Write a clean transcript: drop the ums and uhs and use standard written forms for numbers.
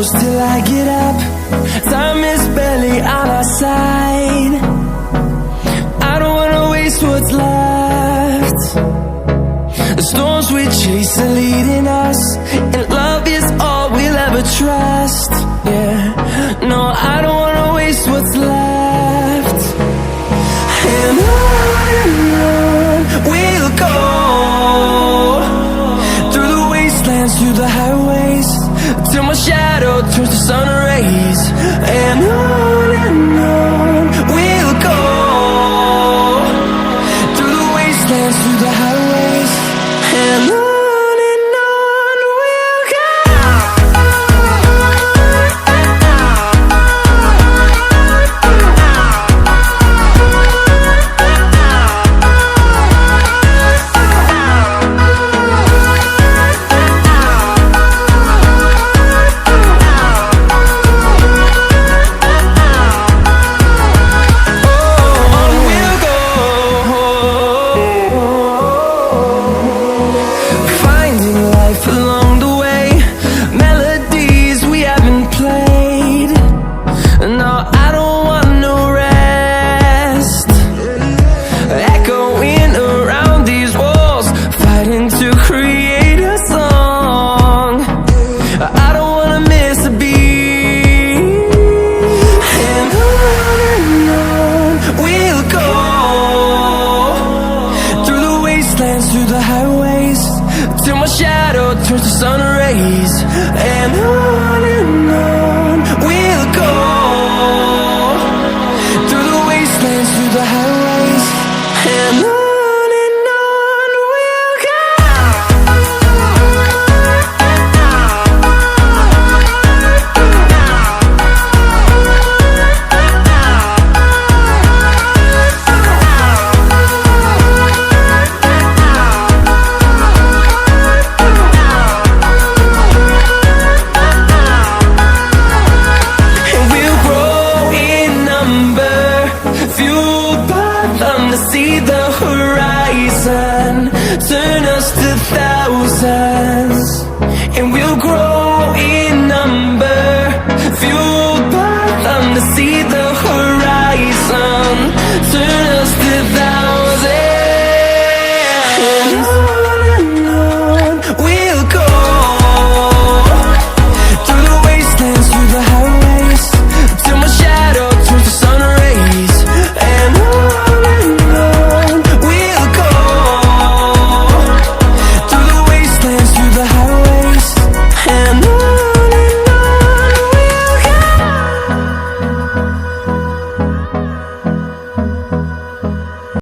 close till I get up. Time is barely on our side. I don't wanna waste what's left. The storms we chase are leading us, and love is all we'll ever trust. Yeah, no, I don't wanna waste what's left. And on we'll go, through the wastelands, through the highways, till my shadow turns to sun rays. And on we'll go, through the wastelands, through the highways, and on we'll go. Through the highways, till my shadow turns to sun rays. And on we'll go, through the wastelands, through the highways, and on we'll go. To see the horizon, turn us to thousands, and we'll grow in number, fueled by them to see the